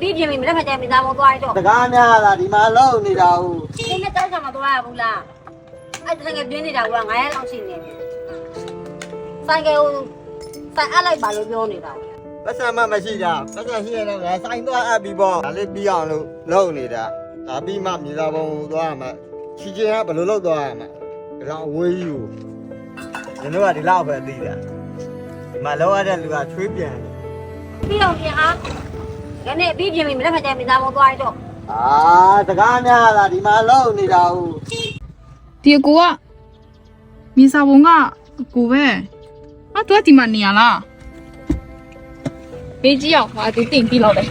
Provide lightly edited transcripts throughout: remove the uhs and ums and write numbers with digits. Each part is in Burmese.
ပြီးပြင်ပြီမနေ့ကကြမိသားမောသွားတော့ တကားများလားဒီမှာလုံနေတာဟုတ် ဒီနေ့တောက်ချမှာသွားရဘူးလားအဲ့တကယ်ပြင်းနေတာက9ရက်လောက်ရှိနေတယ်ဆိုင်ကယ်ဆိုင်အလိုက်ပါလို့ပြောနေတာ ပတ်စံမမရှိတာပတ်စံရှိရတော့ငါဆိုင်သွားအပ်ပြီးပေါ့ဒါလေးပြီးအောင်လို့လုံနေတာဒါပြီးမှမြေသားပုံကိုသွားရမှာချီချင်းကဘယ်လိုလုပ်သွားရမှာဒါတော့အဝေးကြီးကိုကျွန်တော်ကဒီလောက်ပဲသိတာဒီမှာလောက်ရတဲ့လူကချွေးပြန် ပြီးတော့ပြင်အားဒီနေ့ပြီးပြင်ပြီမနေ့ကကြမိသားမောသွားတော့ တကားများလားဒီမှာလုံနေတာဟုတ် ဒီအကိုကမြေစာပုံကအကိုပဲသူကဒီမှာနေရလားဘေးကြီးအောင်ဟာဒီတင်ပြီးလောက်တယ်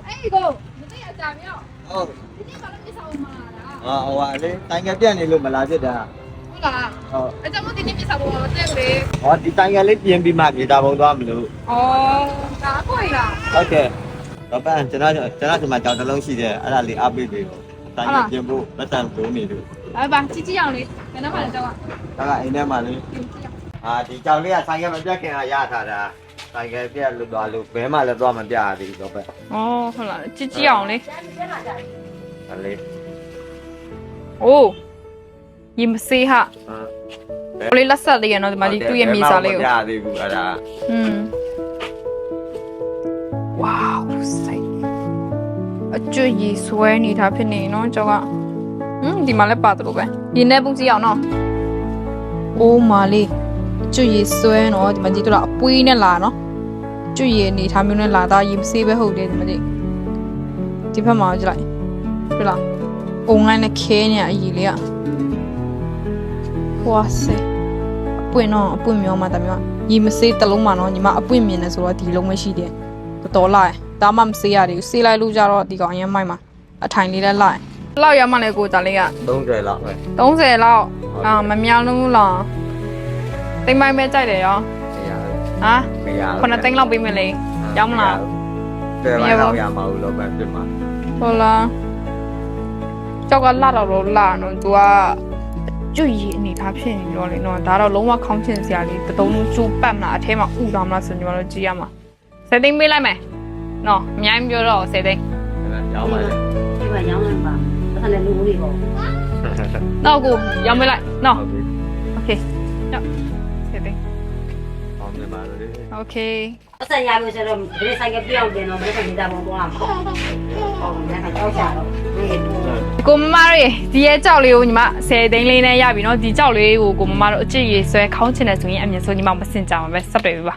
အဲ့ကိုမသိအကြမြောက် ဟုတ် ဒီနေ့ဘာလို့မြေစာပုံမလာတာ ဟိုလေတိုင်ကပြက်နေလို့မလာဖြစ်တာ ဟုတ်လား ဟုတ် အကြောင်းမဒီနေ့မြေစာပုံမတက်လေ ဟောဒီတိုင်ကလေးပြင်ပြီးမှမြေသားပုံသွားမလို့ ဩဒါကိုရလား ဟုတ်ကဲ့တော့ပန်းကျွန်တော်ဒီမှာကြောင်တစ်လုံးရှိတယ်အဲ့ဒါလေးအားပေးပေးပေါ့တိုင်ကပြင်ဖို့ပတ်စံတိုးနေလို့ အဲ့ပါကြည့်ကြည့်အောင်လေဘယ်နှမလဲတော့ ဒါကအိမ်ထဲမှာလေဒီကြောင်လေးကဆိုင်ကမပြတ်ခင်ကရထားတာဆိုင်ကပြက်လို့သွားလို့ဘဲမှလည်းသွားမပြရသေးဘူးတော့ပဲ ဩဟုတ်လားကြည့်ကြည့်အောင်လေ ဒါလေး အိုးရင်မစေးဟာဘလေးလက်ဆက်လေးရနော်ဒီမှာဒီသူ့ရဲ့မြေစာလေးကို မပြရသေးဘူးအဲ့ဒါ ဝေါစိတ်အကျွတ်ရည်ဆွဲနေတာဖြစ်နေနော်ကျောက်ကဒီမှာလည်းပါတယ်လို့ပဲရင်းနေပုံကြည့်အောင်နော်အိုးမာလေးကျွတ်ရည်ဆွဲနော်ဒီမှာကြည့်တော့အပွေးနဲ့လာနော်ကျွတ်ရည်အနေထားမျိုးနဲ့လာတာရည်မစေးပဲဟုတ်တယ်ဒီမှာကြည့်ဒီဘက်မှာကြည့်လိုက်တွေ့လားအုံလိုက်နဲ့ခဲနေအကြီးလေးอ่ะဝါစေအပွင့်နော်အပွင့်မျိုးမှတမျိုးရည်မစေးတလုံးမှနော်ညီမအပွင့်မြင်နေဆိုတော့ဒီလုံးမရှိတယ်တော်လိုက်ဒါမှမစေးရတယ်စေးလိုက်လို့ကြတော့ဒီကောင်အရင်မိုက်မှာအထိုင်လေးလည်းလိုက်လောက်ရမှလည်းကိုတာလေးက 30လောက်ပဲ 30လောက်မများလုံးလားတိမ်မိုင်းပဲကြိုက်တယ်ရော မရ ဟာ မရ 9သိန်းလောက်ပေးမယ်လေရောက်မလား တယ်ပါတော့ရမှာလို့ပဲပြမှာ ဟုတ်လားကြောက်ကလာတော့လာနော် तू ကကျွတ်ရည်အနေထားဖြစ်နေတော့လေနော်ဒါတော့လုံးဝခေါင်းချင်စရာလေးတုံးလုံးကျိုးပတ်မလားအထဲမှာဥတော်မလားဆိုညီမတို့ကြည့်ရမှာ10သိန်းပေးလိုက်မယ်နော်အများကြီးပြောတော့10သိန်း ရောင်းပါလေ ဒီမှာရောင်းနေပါအဲ့ဒါလည်းလူဦးတွေပေါ့ တော့ကိုရောင်းပေးလိုက်နော် ဟုတ်ပြီ โอเคနော်10သိန်း ဟောင်းနေပါလေ โอเค အဆက်ရလို့ဆိုတော့ဒီဆိုင်ကပြောင်းတယ်နော်မနေ့ကမိသားမောသွားမှာဟုတ်မနေ့ကကြောက်ချတော့ဒီတူ ကိုမမတို့ဒီရဲ့ကြောက်လေးကိုညီမ10သိန်းလေးနဲ့ရပြီနော်ဒီကြောက်လေးကိုကိုမမတို့အကျစ်ရေဆွဲခေါင်းချင်တယ်ဆိုရင်အမြင်ဆုံးညီမမစင်ကြမှာပဲဆက်တွေ့ပြီပါ